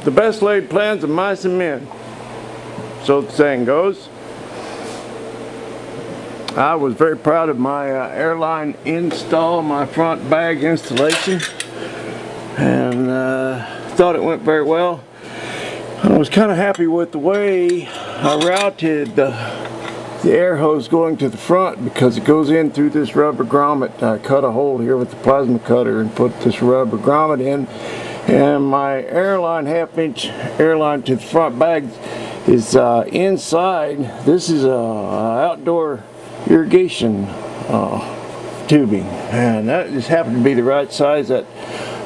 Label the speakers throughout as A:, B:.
A: The best laid plans of mice and men, so the saying goes. I was very proud of my airline install, my front bag installation, and thought it went very well. I was kind of happy with the way I routed the air hose going to the front, because it goes in through this rubber grommet. I cut a hole here with the plasma cutter and put this rubber grommet in, and my airline, half-inch airline to the front bag is inside. This is a outdoor irrigation tubing, and that just happened to be the right size. That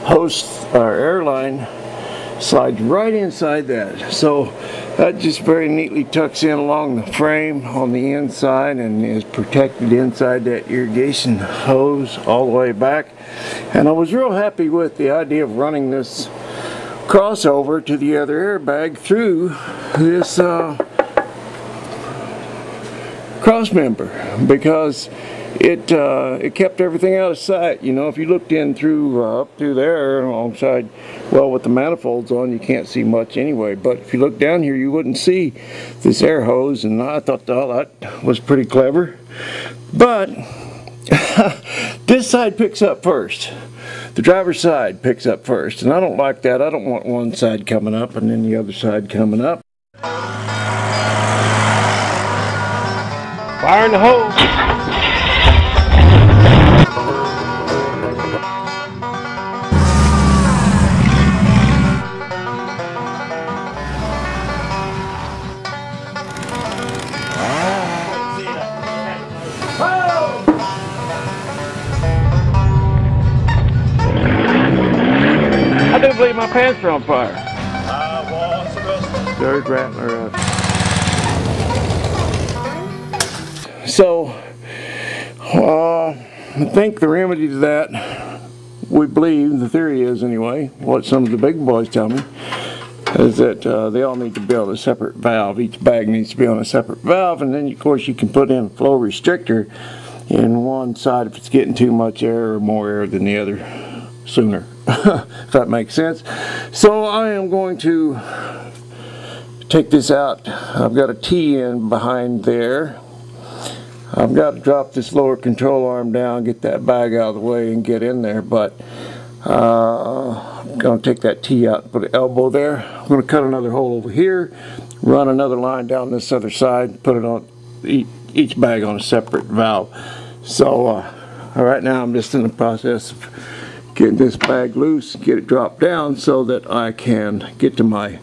A: hose or airline slides right inside that, so that just very neatly tucks in along the frame on the inside and is protected inside that irrigation hose all the way back. And I was real happy with the idea of running this crossover to the other airbag through this cross member, because it kept everything out of sight. You know, if you looked in through up through there alongside, well, with the manifolds on, you can't see much anyway, but if you look down here you wouldn't see this air hose, and I thought, oh, that was pretty clever. But this side picks up first. The driver's side picks up first, and I don't like that. I don't want one side coming up and then the other side coming up. Fire in the hose. I do believe my pants are on fire. Well, I'm supposed to. Third rattler up. So, I think the remedy to that, we believe, the theory is anyway, what some of the big boys tell me, is that they all need to be on a separate valve. Each bag needs to be on a separate valve, and then of course you can put in a flow restrictor in one side if it's getting too much air or more air than the other sooner, if that makes sense. So I am going to take this out. I've got a T-in behind there. I've got to drop this lower control arm down, get that bag out of the way and get in there, but I'm going to take that T out and put an elbow there. I'm going to cut another hole over here, run another line down this other side, put it on each bag on a separate valve. So right now I'm just in the process of getting this bag loose, get it dropped down so that I can get to my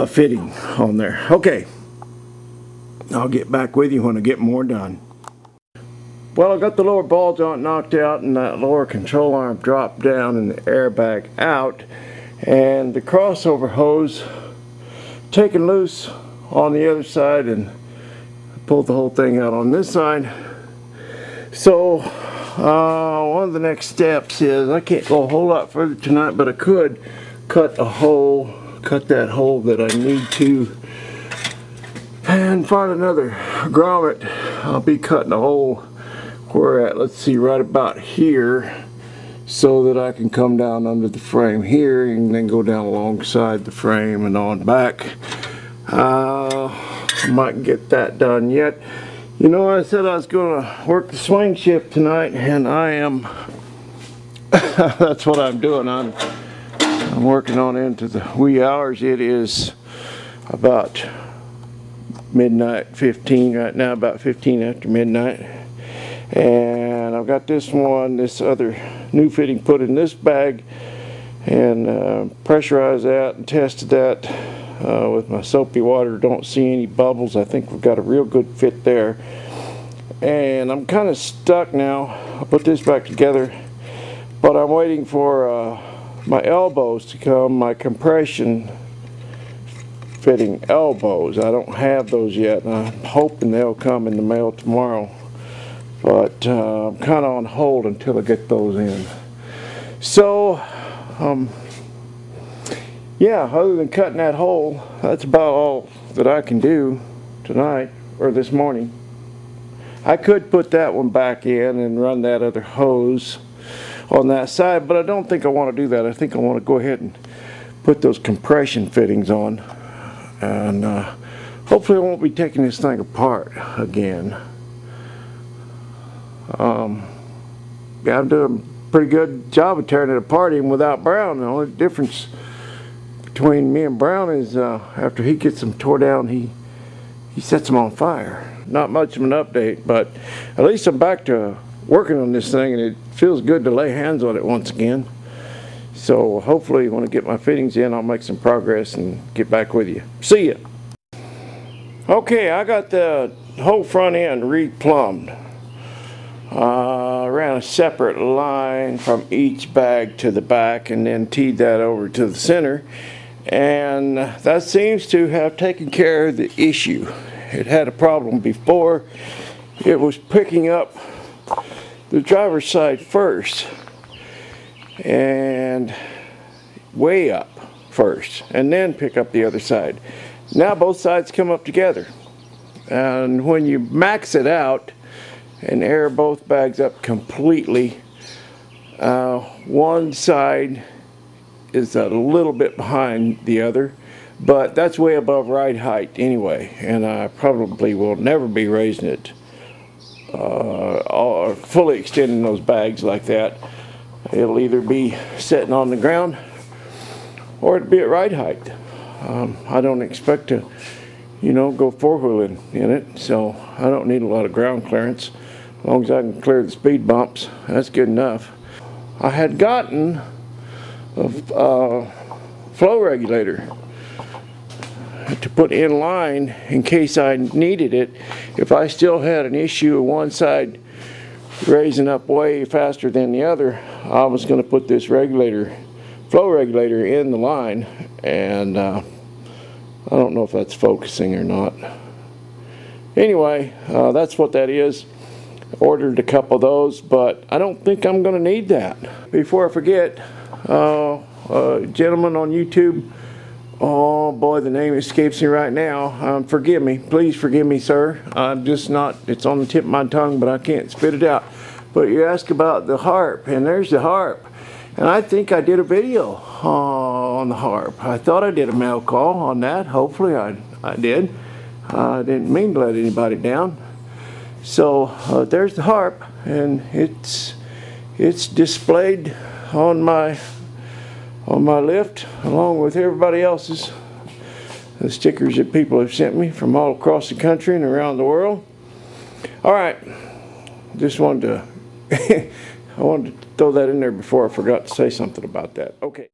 A: fitting on there. Okay. I'll get back with you when I get more done. Well, I got the lower ball joint knocked out and that lower control arm dropped down and the airbag out, and the crossover hose taken loose on the other side, and pulled the whole thing out on this side. So one of the next steps is, I can't go a whole lot further tonight, but I could cut that hole that I need to, and find another grommet. I'll be cutting a hole where at, let's see, right about here, so that I can come down under the frame here and then go down alongside the frame and on back. I might get that done yet. You know, I said I was going to work the swing shift tonight, and I am. That's what I'm doing. I'm working on into the wee hours. It is about midnight 15 right now, about 15 after midnight, and I've got this other new fitting put in this bag, and pressurized that and tested that with my soapy water. Don't see any bubbles. I think we've got a real good fit there, and I'm kind of stuck now. I'll put this back together, but I'm waiting for my elbows to come, my compression fitting elbows. I don't have those yet, and I'm hoping they'll come in the mail tomorrow, but I'm kind of on hold until I get those in. So yeah, other than cutting that hole, that's about all that I can do tonight or this morning. I could put that one back in and run that other hose on that side, but I don't think I want to do that. I think I want to go ahead and put those compression fittings on, and hopefully I won't be taking this thing apart again. Yeah, I'm doing a pretty good job of tearing it apart even without Brown. The only difference between me and Brown is after he gets them tore down, he sets them on fire. Not much of an update, but at least I'm back to working on this thing, and it feels good to lay hands on it once again. So hopefully when I get my fittings in, I'll make some progress and get back with you. See ya. Okay, I got the whole front end re-plumbed. Ran a separate line from each bag to the back and then teed that over to the center, and that seems to have taken care of the issue. It had a problem before. It was picking up the driver's side first and way up first, and then pick up the other side. Now both sides come up together, and when you max it out and air both bags up completely, one side is a little bit behind the other, but that's way above ride height anyway, and I probably will never be raising it or fully extending those bags like that. It'll either be sitting on the ground or it'll be at ride height. I don't expect to, go four-wheeling in it, so I don't need a lot of ground clearance. As long as I can clear the speed bumps, that's good enough. I had gotten a flow regulator to put in line in case I needed it. If I still had an issue with one side raising up way faster than the other, I was going to put this flow regulator in the line, and I don't know if that's focusing or not. Anyway, that's what that is. Ordered a couple of those, but I don't think I'm going to need that. Before I forget, gentleman on YouTube, oh boy, the name escapes me right now. Forgive me, please forgive me, sir. I'm just not, it's on the tip of my tongue, but I can't spit it out. But you ask about the harp, and there's the harp. And I think I did a video on the harp. I thought I did a mail call on that. Hopefully I did. I didn't mean to let anybody down. So there's the harp, and it's displayed on my lift along with everybody else's. The stickers that people have sent me from all across the country and around the world. All right, just wanted to I wanted to throw that in there before I forgot to say something about that. Okay.